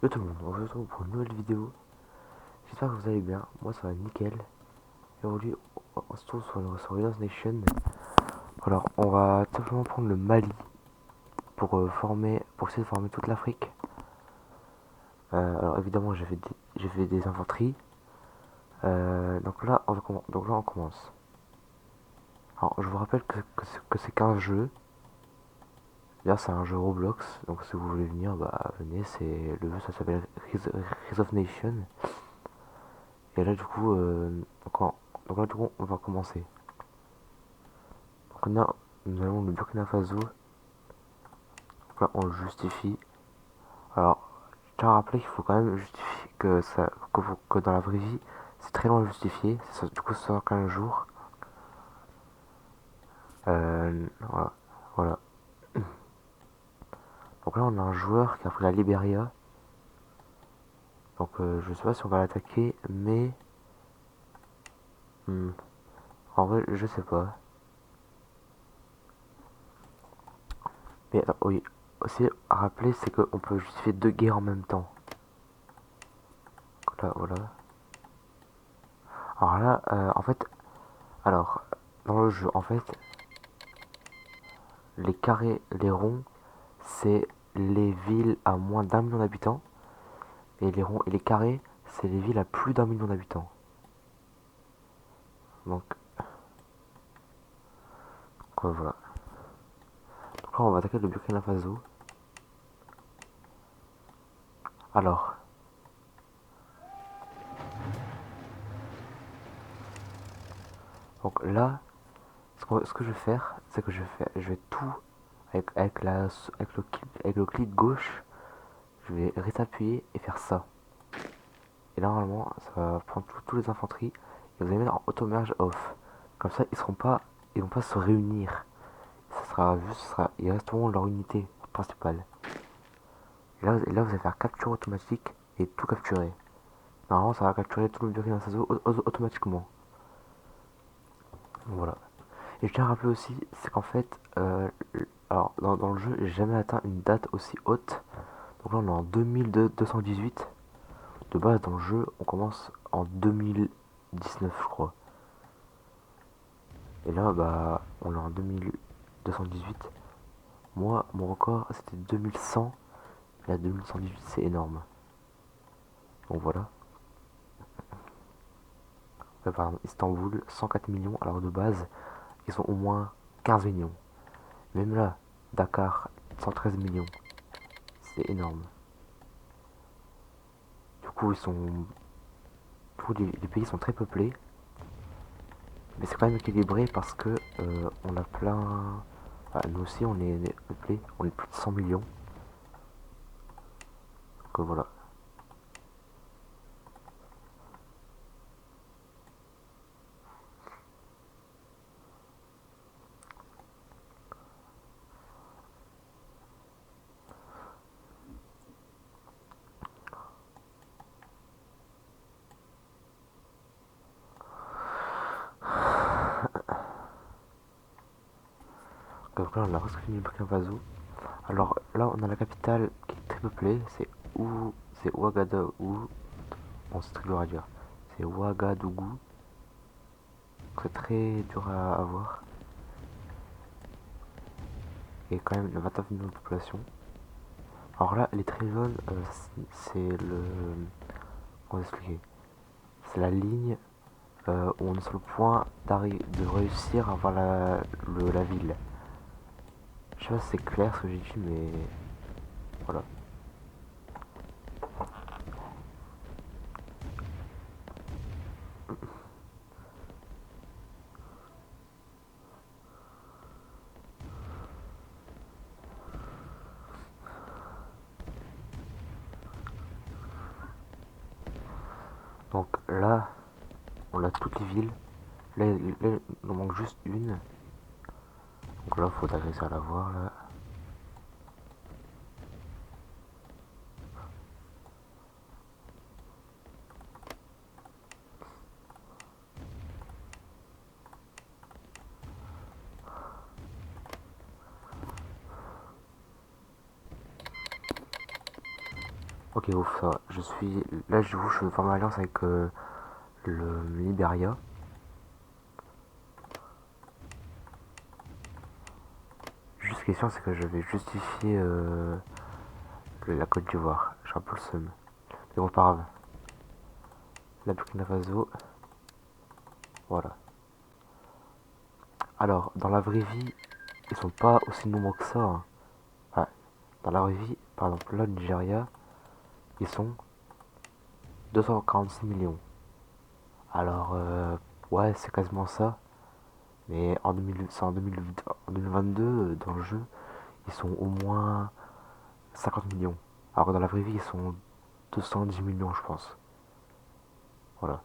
Yo tout le monde, on se retrouve pour une nouvelle vidéo. J'espère que vous allez bien, moi ça va nickel. Et aujourd'hui, on se trouve sur Renaissance Nation. Alors, on va tout simplement prendre le Mali pour essayer de former toute l'Afrique. Alors évidemment, j'ai fait des infanteries. Donc là, on commence. Alors, je vous rappelle que c'est qu'un jeu. D'ailleurs, c'est un jeu Roblox. Donc si vous voulez venir, bah venez. Le jeu, ça s'appelle Rise of Nation. Et là, du coup, donc là, du coup, on va commencer. Donc là, nous avons le Burkina Faso. Donc là, on le justifie. Alors, je tiens à rappeler qu'il faut quand même justifier que dans la vraie vie, c'est très long à justifier. Du coup, ça sort 15 jours. Voilà. Voilà. Donc là, on a un joueur qui a pris la Liberia. Donc, je sais pas si on va l'attaquer, mais hmm, en vrai, je sais pas. Mais attends, oui, aussi à rappeler, c'est qu'on peut justifier deux guerres en même temps. Donc là, voilà. Alors là, en fait, alors dans le jeu, en fait, les carrés, les ronds, c'est les villes à moins d'1 million d'habitants. Et les ronds et les carrés, c'est les villes à plus d'1 million d'habitants. Donc, voilà. Donc là, on va attaquer le Burkina Faso. Alors, donc là, ce que je vais faire, c'est que je vais tout avec le clic gauche, je vais rester appuyé et faire ça. Et là, normalement, ça va prendre tous les infanteries et vous allez mettre en auto-merge off. Comme ça, ils vont pas se réunir. Ils resteront leur unité principale. Et là, vous allez faire capture automatique et tout capturer. Normalement, ça va capturer tout le Burkina Faso automatiquement. Voilà. Et je tiens à rappeler aussi, c'est qu'en fait, alors dans le jeu, j'ai jamais atteint une date aussi haute. Donc là, on est en 2218. De base, dans le jeu, on commence en 2019, je crois. Et là, bah, on est en 2218. Moi, mon record, c'était 2100. Là, 2118, c'est énorme. Donc voilà. Là, par exemple, Istanbul, 104 millions. Alors de base, ils sont au moins 15 millions. Même là, Dakar, 113 millions. C'est énorme. Du coup, les pays sont très peuplés. Mais c'est quand même équilibré parce que on a plein. Ah, nous aussi, on est peuplé. On est plus de 100 millions. Donc voilà. Donc là, on a presque fini le Burkina Faso. Alors là, on a la capitale qui est très peuplée. C'est Ouagadougou. Bon, c'est très dur à dire. C'est Ouagadougou. C'est très dur à avoir. Et quand même 29 millions de population. Alors là, les traits jaunes, c'est le. Comment expliquer? C'est la ligne où on est sur le point de réussir à avoir la ville. Je sais pas si c'est clair ce que j'ai dit, mais voilà. Donc là, on a toutes les villes. Là, il nous manque juste une. Donc là, faut réussir à la voir là. Ok, ouf, ça va. Je suis. Là, je forme alliance avec le Liberia. Juste question, c'est que je vais justifier la Côte d'Ivoire. J'ai un peu le seum. Mais bon, pas grave. La Burkina Faso, voilà. Alors, dans la vraie vie, ils sont pas aussi nombreux que ça, hein. Enfin, dans la vraie vie, par exemple, là, le Nigeria, ils sont 246 millions. Alors, ouais, c'est quasiment ça. Mais en 2000, c'est en 2022, dans le jeu, ils sont au moins 50 millions. Alors que dans la vraie vie, ils sont 210 millions, je pense. Voilà.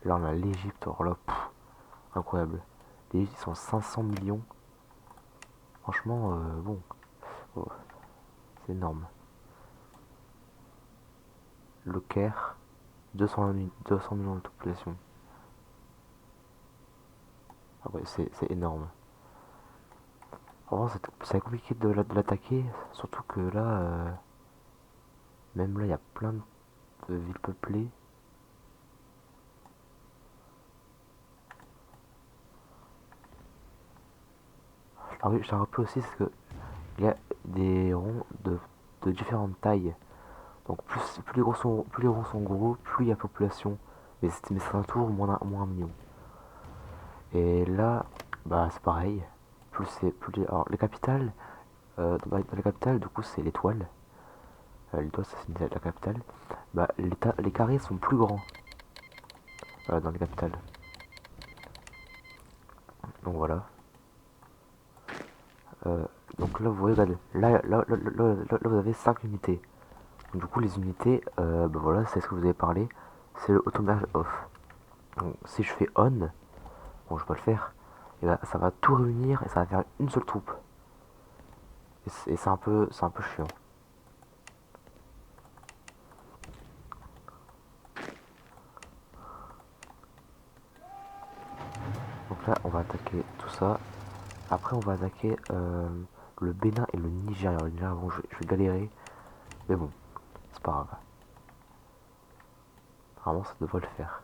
Là, on a l'Egypte. Alors là, incroyable. L'Egypte, ils sont 500 millions. Franchement, bon, oh, c'est énorme. Le Caire, 200 millions de population. Ah ouais, c'est énorme. Vraiment, c'est compliqué de l'attaquer, surtout que là, même là, il y a plein de villes peuplées. Ah oui, je rappelle aussi, c'est que il y a des ronds de différentes tailles. Donc plus les ronds sont gros, plus il y a population. Mais c'est un tour moins un million. Et là, bah c'est pareil. Alors les capitales, dans les capitales, du coup c'est l'étoile. L'étoile, ça c'est la capitale. Bah les carrés sont plus grands dans les capitales. Donc voilà. Euh, donc là, vous voyez, regardez, là, vous avez 5 unités. Donc, du coup, les unités, bah voilà, c'est ce que vous avez parlé. C'est le automage off. Donc, si je fais on, bon, je peux le faire, et bah, ça va tout réunir et ça va faire une seule troupe. Et c'est un peu chiant. Donc là, on va attaquer tout ça. Après, on va attaquer le Bénin et le Nigeria. Le Nigeria, bon, je vais galérer, mais bon, c'est pas grave. Normalement, ça devrait le faire.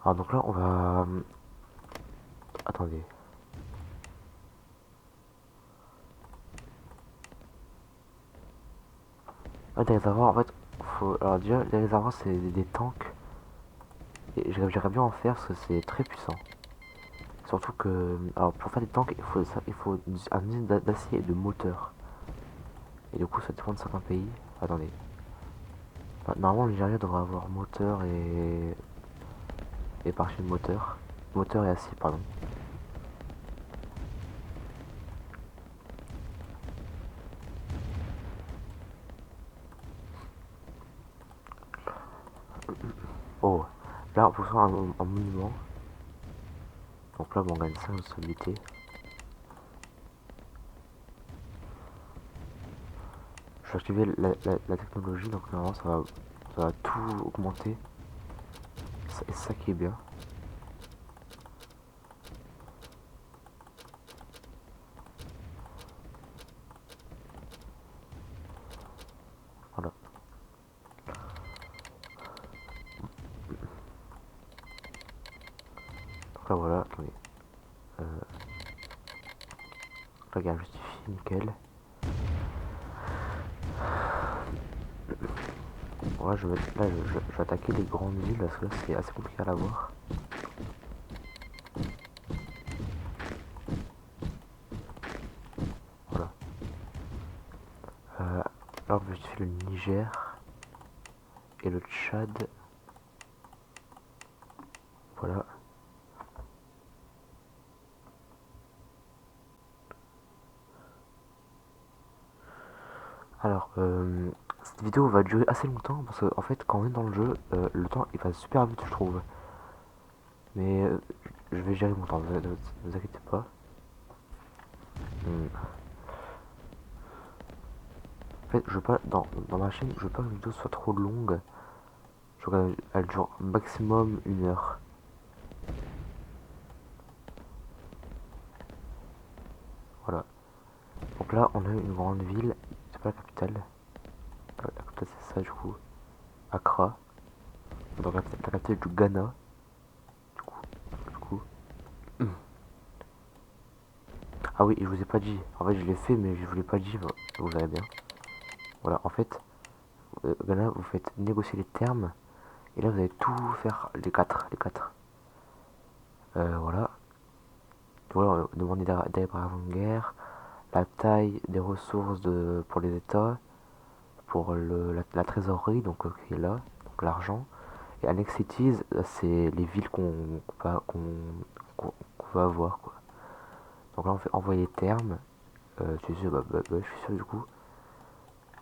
Alors, donc là, on va. Attendez. Ouais, des réservoirs, en fait, alors déjà, les réservoirs, c'est des tanks. Et j'aimerais bien en faire parce que c'est très puissant. Surtout que, alors pour faire des tanks, il faut un usine d'acier et de moteur. Et du coup, ça dépend de certains pays. Attendez. Enfin, normalement, le Nigeria devrait avoir moteur et partie de moteur. Moteur et acier, pardon. Oh, là, on peut faire un monument. Donc là, bon, on gagne 5 de stabilité. Je vais activer la technologie, donc normalement, ça va tout augmenter. Et c'est ça qui est bien. Voilà. Donc là, voilà, attendez. Euh, la guerre justifiée, nickel. Ouais, je vais attaquer les grandes villes parce que là c'est assez compliqué à l'avoir. Voilà. Alors je fais le Niger et le Tchad. Voilà. Alors, cette vidéo va durer assez longtemps parce qu'en fait, quand on est dans le jeu, le temps il va super vite, je trouve. Mais je vais gérer mon temps, ne vous inquiétez pas. Hmm. En fait, je veux pas, dans ma chaîne, je veux pas que la vidéo soit trop longue. Je veux qu'elle dure maximum 1 heure. Voilà. Donc là, on a une grande ville. C'est pas la capitale. La capitale, c'est ça, du coup. Accra. Donc la capitale du Ghana. Du coup. Ah oui, et je vous ai pas dit. En fait, je l'ai fait, mais je vous l'ai pas dit. Vous verrez bien. Voilà, en fait, Ghana, vous faites négocier les termes. Et là, vous allez tout faire, les quatre. Les quatre. Voilà. Voilà, demander d'aller par avant-guerre. La taille des ressources pour les États. Pour la trésorerie, donc qui est là. Donc l'argent. Et Annex Cities, c'est les villes qu'on va avoir, quoi. Donc là, on fait envoyer termes. Tu sais, je suis sûr, du coup.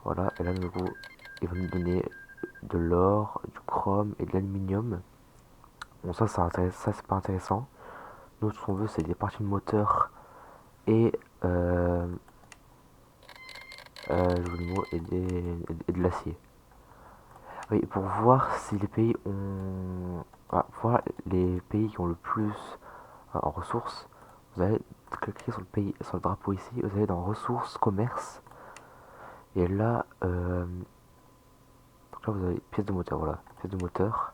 Voilà, et là, du coup, ils vont nous donner de l'or, du chrome et de l'aluminium. Bon, ça c'est pas intéressant. Nous, ce qu'on veut, c'est des parties de moteur et, euh, je vous le mot, et de l'acier. Oui, pour voir si les pays ont. Ah, voir les pays qui ont le plus en ressources, vous allez cliquer sur le pays, sur le drapeau ici, vous allez dans ressources, commerce, et là, donc là vous avez pièces de moteur, voilà, pièces de moteur,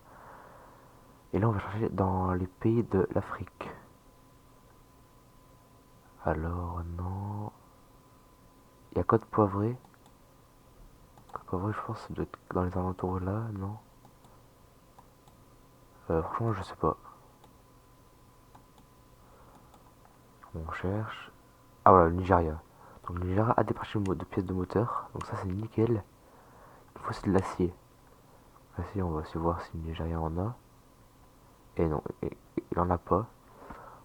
et là on va chercher dans les pays de l'Afrique. Alors non, il y a Côte Poivrée. Côte Poivrée, je pense, que ça doit être dans les alentours là, non? Franchement, je sais pas. On cherche. Ah voilà, le Nigeria. Donc le Nigeria a des parties de pièces de moteur, donc ça c'est nickel. Il faut c'est de l'acier. L'acier, on va aussi voir si le Nigeria en a. Et non, il en a pas.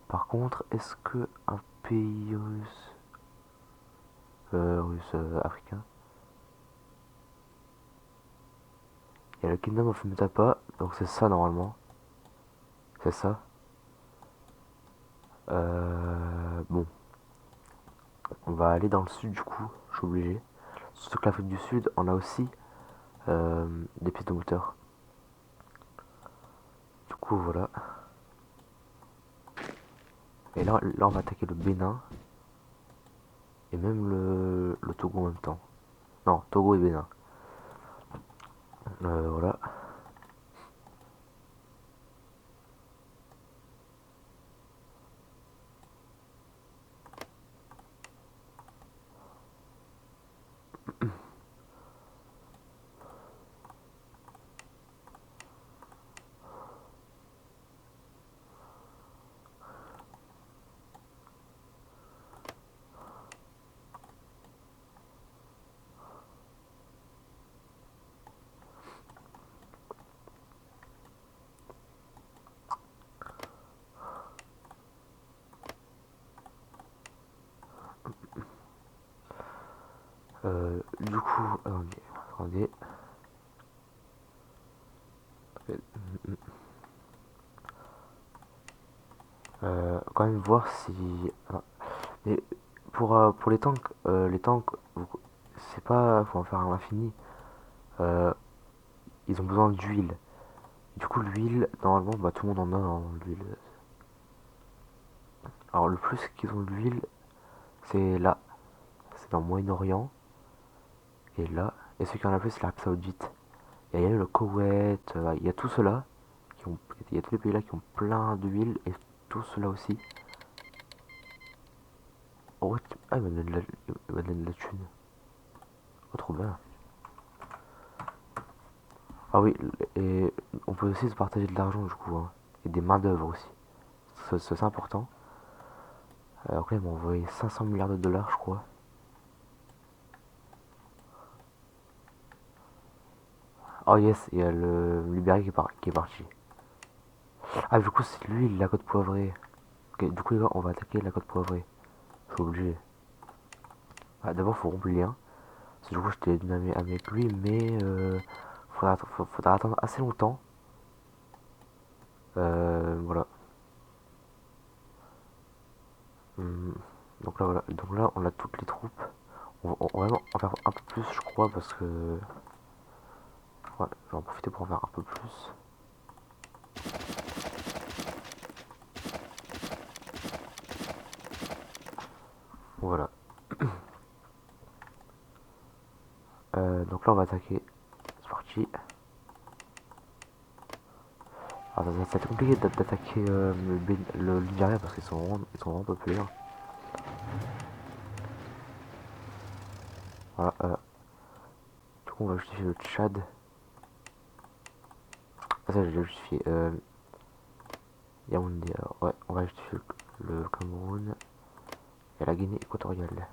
Par contre, est-ce que un pays africain, il y a le Kingdom of Mutapa, donc c'est ça normalement, c'est ça. Bon, on va aller dans le sud du coup, je suis obligé. Surtout que l'Afrique du Sud, on a aussi des pistes de moteur. Du coup, voilà. Et là, on va attaquer le Bénin et même le Togo en même temps. Non, Togo et Bénin. Voilà. Du coup, attendez. Quand même voir si. Mais pour les tanks, c'est pas. Faut en faire à l'infini. Euh, Ils ont besoin d'huile. Du coup, l'huile, normalement, bah, tout le monde en a dans l'huile. Alors, le plus qu'ils ont de l'huile, c'est là. C'est dans le Moyen-Orient. Et là. Et ceux qui en ont le plus, c'est l'Arabie Saoudite. Et il y a le Koweït. Il y a tout cela. Il y a tous les pays là qui ont plein d'huile. Et tout cela aussi. Oh, ouais, ah, il m'a donné de la thune. Oh, trop bien. Ah oui, et on peut aussi se partager de l'argent du coup, hein. Et des mains d'œuvre aussi. C'est important. Donc là, ils m'ont envoyé 500 milliards de dollars, je crois. Oh yes, il y a le Libéria qui est parti. Ah, du coup, c'est lui, la côte poivrée. Ok, du coup, les gars, on va attaquer la côte poivrée. Je suis obligé. Ah, d'abord, faut rompre le lien. Parce que du coup, j'étais donné avec lui, mais faudra attendre assez longtemps. Voilà. Hmm. Donc là, voilà. Donc là, on a toutes les troupes. On va vraiment en faire un peu plus, je crois, parce que... Ouais, je vais en profiter pour en faire un peu plus. Voilà. Donc là, on va attaquer. C'est parti. Alors, ça va être compliqué d'attaquer le Nigeria parce ils sont vraiment peuplés. Hein. Voilà. Du coup, on va justifier le Tchad. Ah, ça, j'ai déjà justifié. Yaoundé. Alors, ouais, on va justifier le Cameroun et la Guinée équatoriale.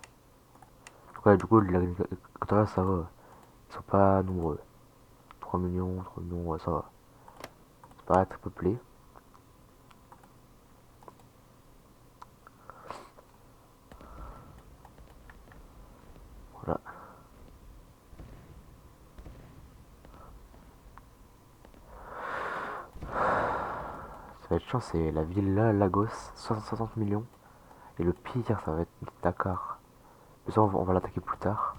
Ouais, du coup, la Guinée équatoriale, ça va. Ils sont pas nombreux. 3 millions, ouais, ça va. C'est pas très peuplé. Voilà. Ça va être chiant, c'est la ville là, Lagos, 60 millions. Et le pire, ça va être Dakar. Mais ça, on va l'attaquer plus tard.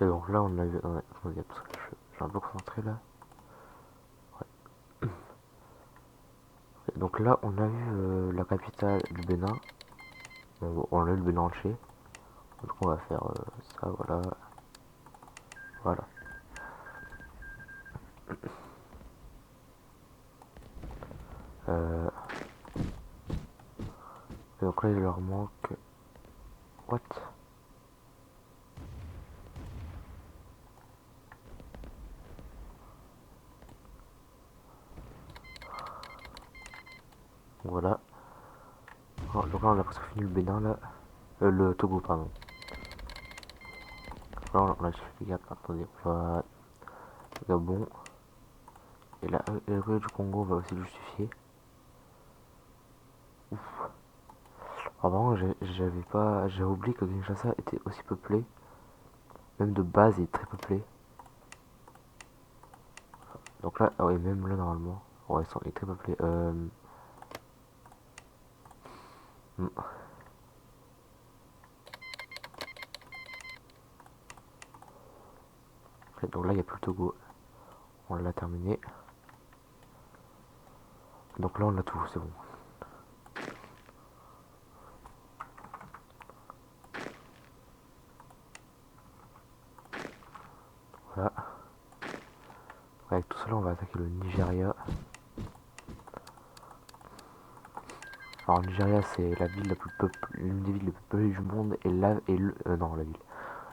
Et donc là, on a vu. Attendez, parce que je suis un peu concentré là. Et donc là, on a vu la capitale du Bénin. On a eu le Bénin entier. Donc on va faire ça, voilà. Voilà. Euh, et donc là, il leur manque. What? Voilà. Oh, donc là, on a presque fini le Bénin là. Le Togo, pardon. Là, on a fait 4. Attendez, on va. Gabon. Et là, le République du Congo, on va aussi justifier. Ouf. Avant, j'avais pas. J'ai oublié que Kinshasa était aussi peuplé. Même de base, il est très peuplé. Donc là, ah ouais, même là, normalement. Ouais, il est très peuplé. Hmm. Donc là, il n'y a plus le Togo. On l'a terminé. Donc là, on a tout, c'est bon. Voilà. Avec tout cela, on va attaquer le Nigeria. Alors, le Nigeria, c'est la ville la plus l'une des villes les plus peuplées du monde et non, la ville.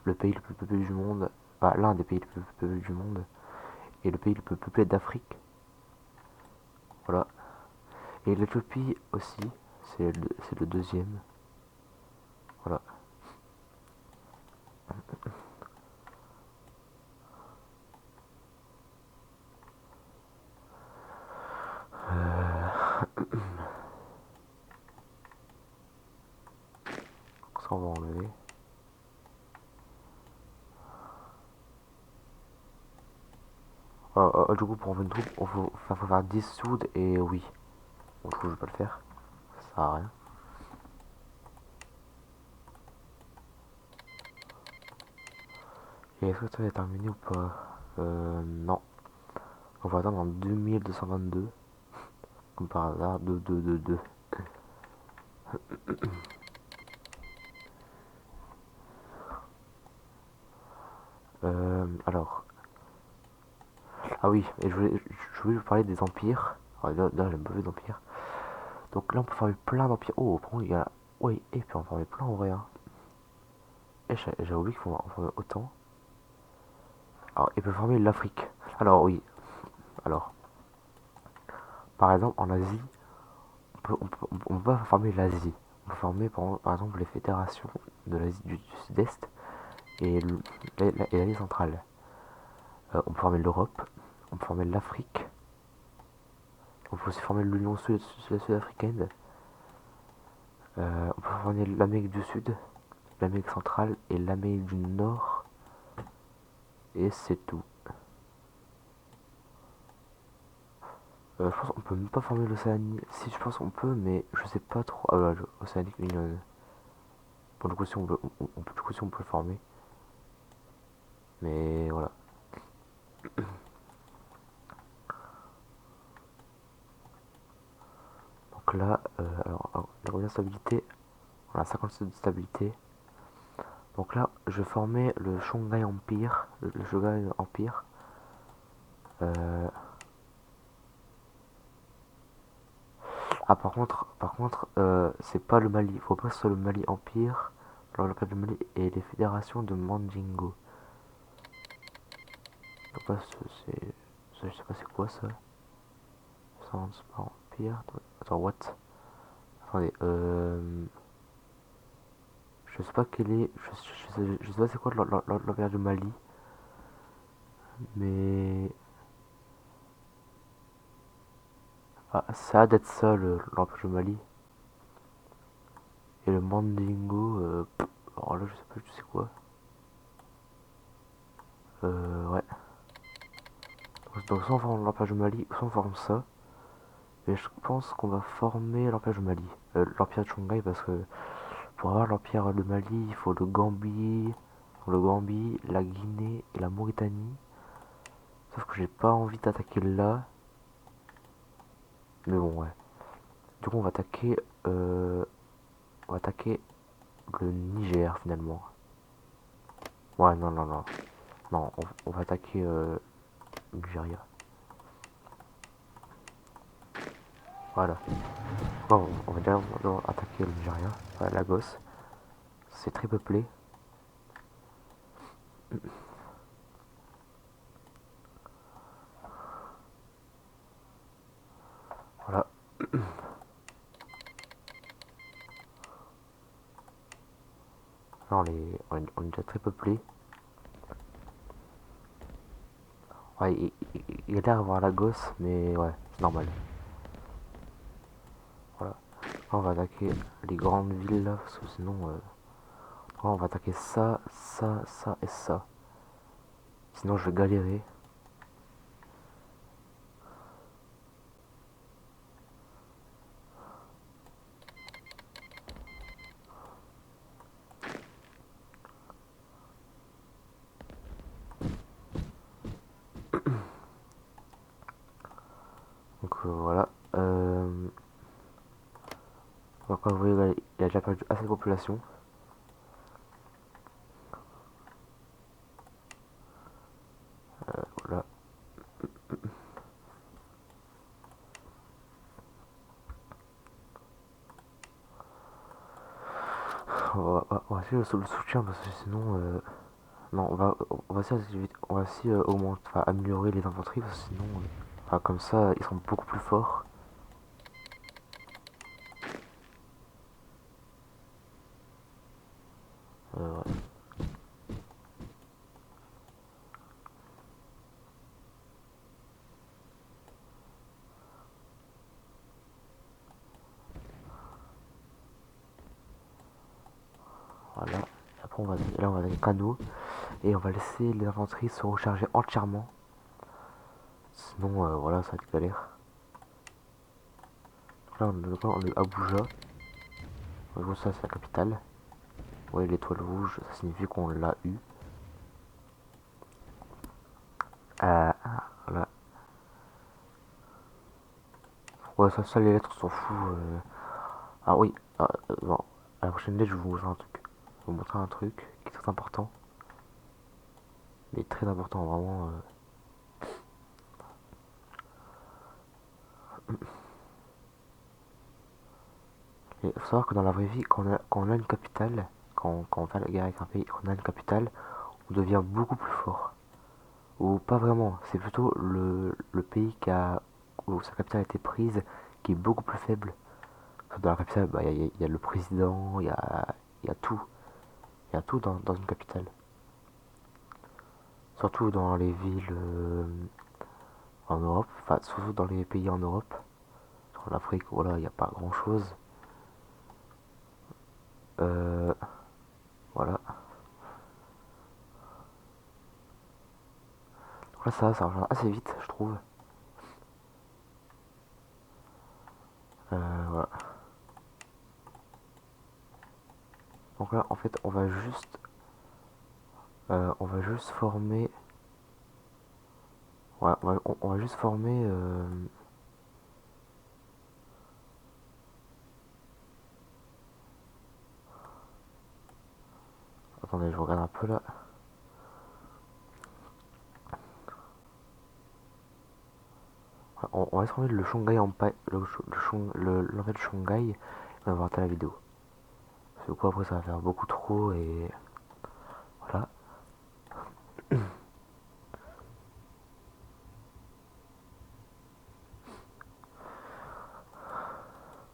Le pays le plus peuplé du monde. Enfin, l'un des pays les plus peuplés du monde et le pays le plus peuplé d'Afrique. Voilà. Et l'Éthiopie aussi, c'est le deuxième. Voilà. Ça, on va enlever. Du coup, pour enlever une troupe, faut faire 10 soudes et oui. Bon, du coup, je vais pas le faire. Ça sert à rien. Et est-ce que ça est terminé ou pas? Non. On va attendre en 2222. Comme par hasard, 2222. Alors. Ah oui, et je voulais vous parler des empires. Alors, là j'aime pas les empires. Donc là, on peut former plein d'empires. Oh, par contre, il y a. Oui, et puis on peut former plein en vrai. Hein. Et j'ai oublié qu'il faut en former autant. Alors, il peut former l'Afrique. Alors, oui. Alors, par exemple, en Asie, on peut pas former l'Asie. peut former par exemple les fédérations de l'Asie du Sud-Est et l'Asie centrale. On peut former l'Europe, on peut former l'Afrique, on peut aussi former l'Union sud-africaine, on peut former l'Amérique du Sud, l'Amérique centrale et l'Amérique du Nord, et c'est tout. Je pense qu'on peut même pas former l'Océanie. Si, je pense qu'on peut, mais je sais pas trop. Ah bah, l'Océanic Union. Bon, du coup, si on peut, du coup, si on peut le former. Mais voilà. Donc là, alors, la première stabilité, on a 57 de stabilité. Donc là, je formais le Songhai Empire. Le Songhai Empire. Euh, Ah, par contre, c'est pas le Mali. Faut pas que ce soit le Mali Empire. Alors, l'Empire du Mali et les fédérations de Mandingo. Faut pas, je sais pas c'est quoi ça. Zanzibar Empire. Attends, what? Attendez, je sais pas quel est. Je sais pas c'est quoi l'Empire du Mali. Mais. Ah, ça a d'être ça l'Empire du Mali. Et le Mandingo. Alors là, je sais pas du tout c'est quoi. Ouais. Donc, soit on forme l'Empire du Mali, soit on forme ça. Et je pense qu'on va former l'Empire du Mali. L'Empire de Shanghai, parce que pour avoir l'Empire du Mali, il faut le Gambie, la Guinée et la Mauritanie. Sauf que j'ai pas envie d'attaquer là. Mais bon, ouais. Du coup, euh, on va attaquer le Niger finalement. Ouais, non, non, non. Non, on va attaquer le Nigeria. Voilà. Bon, on va déjà attaquer le Nigeria. Voilà, Lagos. C'est très peuplé. Voilà. Là, on est déjà très peuplé. Ouais, il a l'air d'avoir Lagos, mais ouais, c'est normal. Voilà. Là, on va attaquer les grandes villes là, parce que sinon, là, on va attaquer ça, ça, ça et ça. Sinon, je vais galérer. Donc voilà. Donc, comme vous voyez, là, il a déjà perdu assez de population. Voilà. On va essayer le soutien parce que sinon, non, on va aussi augmenter, enfin, améliorer les infanteries parce que sinon, enfin, comme ça, ils sont beaucoup plus forts. Ouais. Voilà. Après, là, on va aller canaux et on va laisser les infanteries se recharger entièrement. Sinon, voilà, ça va être galère. Donc là, on est à Abuja. Ça, c'est la capitale. Ouais, l'étoile rouge, ça signifie qu'on l'a eu. Voilà. Ouais, ça, les lettres, on s'en fout. Ah oui, bon. À la prochaine lettre, je vais vous montrer un truc. Je vais vous montrer un truc qui est très important. Mais très important, vraiment. Il faut savoir que dans la vraie vie, quand on a une capitale, quand on fait la guerre avec un pays, quand on a une capitale, on devient beaucoup plus fort. Ou pas vraiment, c'est plutôt le pays où sa capitale a été prise qui est beaucoup plus faible. Dans la capitale, bah, y a le président, y a tout. Il y a tout dans une capitale. Surtout dans les villes en Europe, enfin surtout dans les pays en Europe. En Afrique, voilà, il n'y a pas grand chose. Euh, voilà. Donc là, ça rejoint assez vite, je trouve. Voilà. Donc là, en fait, on va juste former. Ouais, on va juste former. Attendez, je regarde un peu là. On va former le Shanghai Empire, l'Empire de Shanghai. On va voir la vidéo. Parce que quoi, après, ça va faire beaucoup trop et voilà.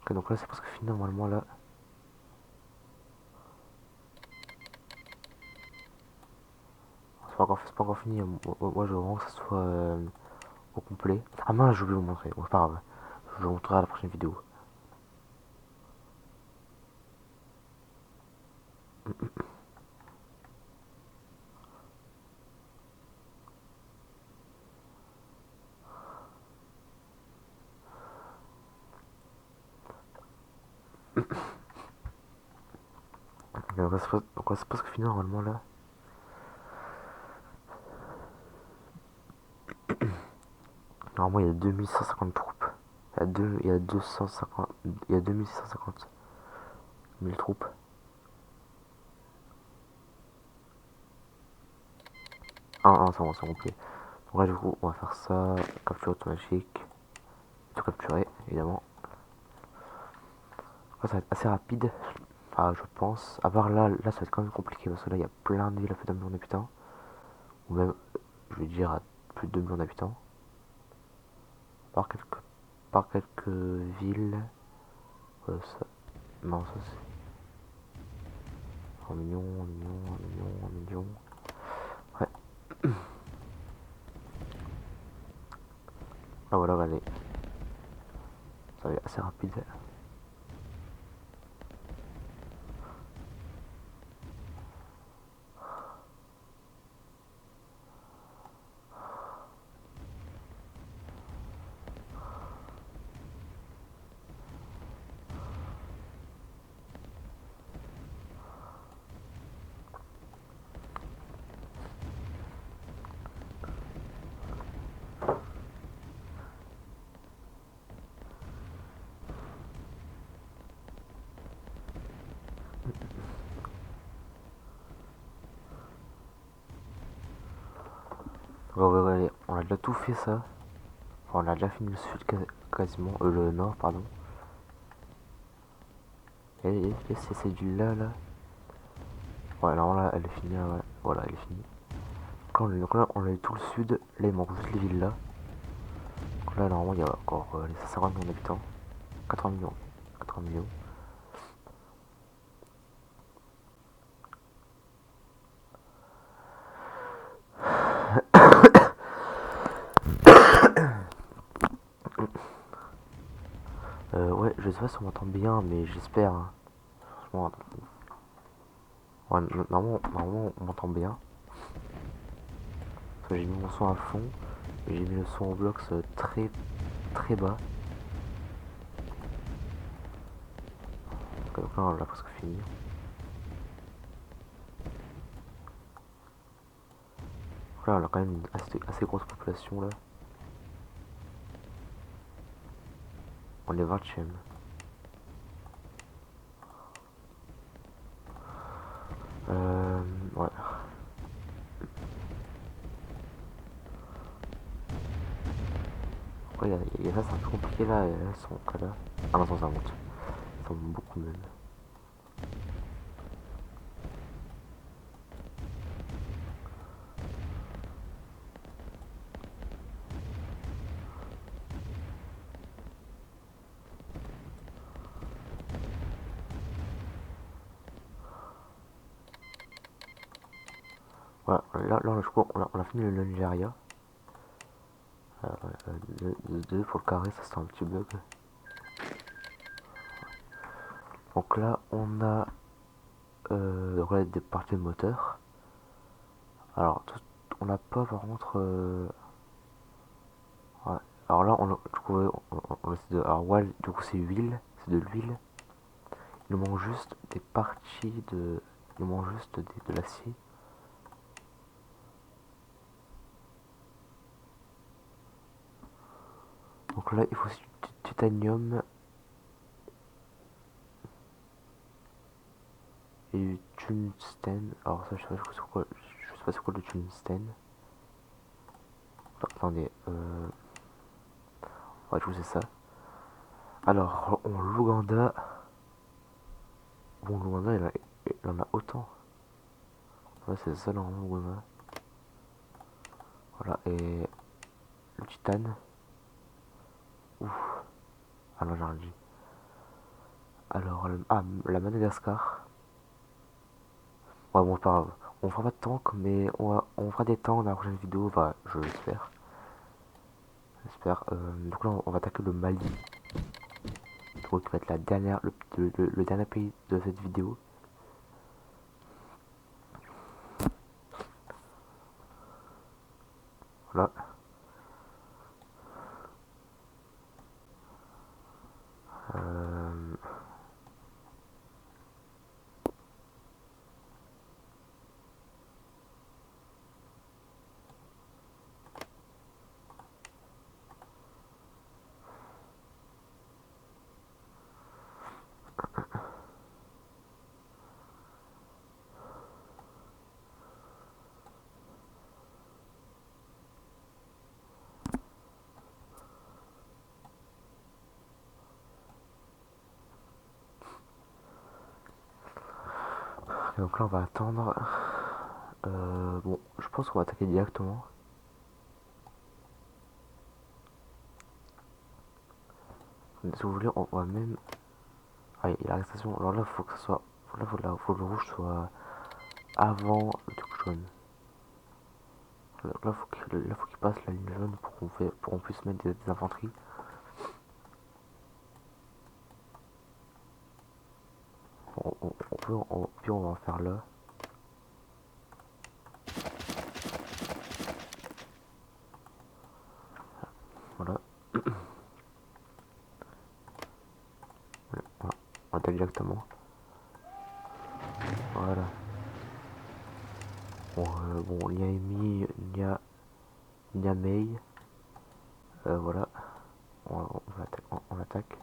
Ok, donc là, c'est presque fini normalement là. C'est pas encore fini. Moi, je veux vraiment que ça soit au complet. Ah mince, j'ai oublié de vous montrer. Bon, c'est pas grave. Je vous montrerai à la prochaine vidéo. Donc là, c'est presque fini normalement là. Normalement, il y a 2150 troupes. Il y a 250. Il y a 2650 000 troupes. Ah, c'est complet. Donc là, du coup, on va faire ça. Capture automatique. Tout capturer, évidemment. Là, ça va être assez rapide. Enfin, je pense. À part là, ça va être quand même compliqué parce que là, il y a plein de villes à plus d'un million d'habitants. Ou même, je vais dire, à plus de 2 millions d'habitants. Par quelques, par quelques villes. Ça, non, ça c'est 1 million, 1 million, 1 million, 1 million. Ouais. Ah voilà, allez. Ça va être assez rapide. Ouais, allez. On a déjà tout fait ça. Enfin, on a déjà fini le sud quasiment. Le nord, pardon. Et c'est cette ville là. Ouais, alors là, elle est finie. Ouais. Voilà, elle est finie. Donc là, on a eu tout le sud. Là, il manque juste les villes là. Donc là, normalement, il y a encore les 50 millions d'habitants. 80 millions. 80 millions. Ouais, je sais pas si on m'entend bien, mais j'espère. Hein. Franchement, ouais, normalement, on m'entend bien. Parce que j'ai mis mon son à fond. J'ai mis le son au bloc très très bas. Donc là, on l'a presque fini. Donc là, on a quand même une assez grosse population là. On est 20ème. Ouais. Ouais, y a ça, c'est un peu compliqué là. Elles sont que là. Ah non, ça monte. Ça monte beaucoup même. Voilà, là je crois, on a fini le Nigeria. Deux pour le carré, ça c'est un petit bug. Donc là, on a donc là, des parties de moteur. Alors, on n'a pas par contre. Ouais. Alors là, du coup, alors, du coup, c'est huile, c'est de l'huile. Il nous manque juste des parties de. Il nous manque juste de l'acier. Donc là, il faut aussi du titanium et du tungstène. Alors ça, je sais pas c'est quoi le tungstène. Attendez, ouais, du coup c'est ça. Alors, l'Ouganda, bon, l'Ouganda, il en a autant. Ouais, c'est ça normalement, l'Ouganda. Voilà, et le titane. Ouf, ah non, j'ai rien dit. Alors, la Madagascar. Ouais, bon, c'est pas grave. On fera pas de tank, mais on fera des tanks dans la prochaine vidéo, bah, je l'espère. J'espère. Donc là, on va attaquer le Mali. Donc, qui va être la dernière, le dernier pays de cette vidéo. Voilà. Euh, donc là, on va attendre. Bon, je pense qu'on va attaquer directement. Si vous voulez, on va même. Ah, il y a l'arrestation. Alors là, faut que ça soit. Là, faut que le rouge soit avant le truc jaune. Là, faut qu'il passe la ligne jaune pour qu'on puisse mettre des infanteries. Puis on va en faire là. Voilà. Voilà. On attaque directement. Voilà. Bon, Niamey, Niamey. Voilà. On attaque.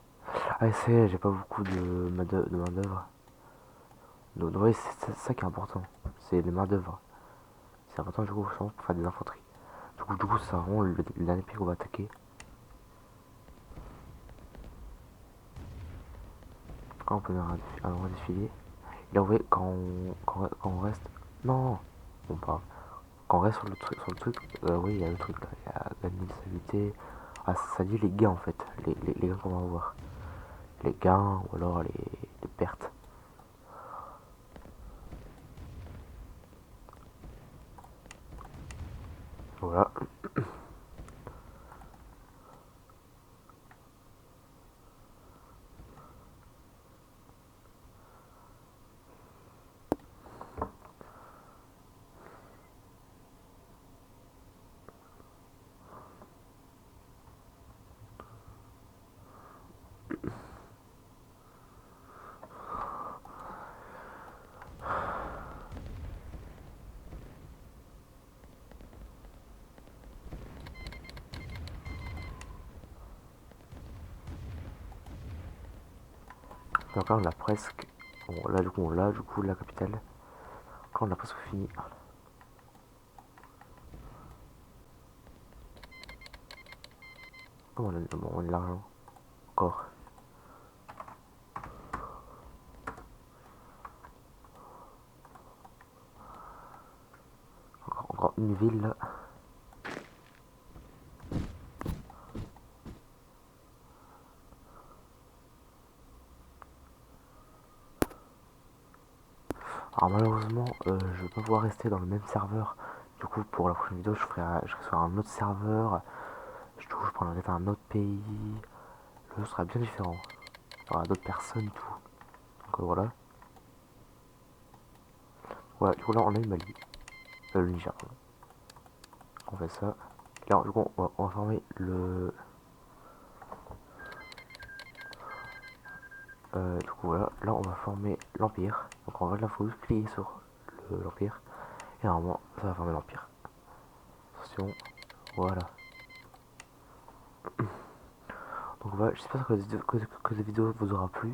Ah, c'est, j'ai pas beaucoup de main d'œuvre. Donc, ouais, c'est ça qui est important. C'est les mains d'œuvre. C'est important du coup pour faire des infanteries. Du coup, c'est vraiment le dernier pays qu'on va attaquer. Quand on peut faire un grand défilé. Et là, vous voyez, quand on reste. Non. Bon, pas. Quand on reste sur le truc, oui, il y a le truc là. Il y a gagner de stabilité. Ah, ça dit les gains en fait. Les gains qu'on va avoir. Les gains ou alors les pertes. Voilà. Donc là, on a presque. Bon, là, du coup, la capitale. Là, on a presque fini. Oh, on a de l'argent. Encore. Encore une ville là. Alors malheureusement, je vais pas pouvoir rester dans le même serveur. Du coup, pour la prochaine vidéo, je serai sur un autre serveur. Du coup, je prendrai peut-être un autre pays. Le jeu sera bien différent. Il y aura d'autres personnes, tout. Donc voilà. Voilà, du coup, là, on a le Mali. Le Niger, pardon. On fait ça. Et là, du coup, on va former le. Du coup, voilà. Là, on va former l'Empire. Donc, on va là, faut juste cliquer sur l'Empire. Et normalement, ça va former l'Empire. Attention. Voilà. Donc voilà, j'espère que cette vidéo vous aura plu.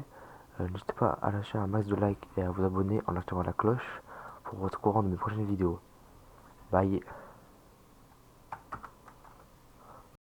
N'hésitez pas à lâcher un max de likes et à vous abonner en activant la cloche pour être au courant de mes prochaines vidéos. Bye.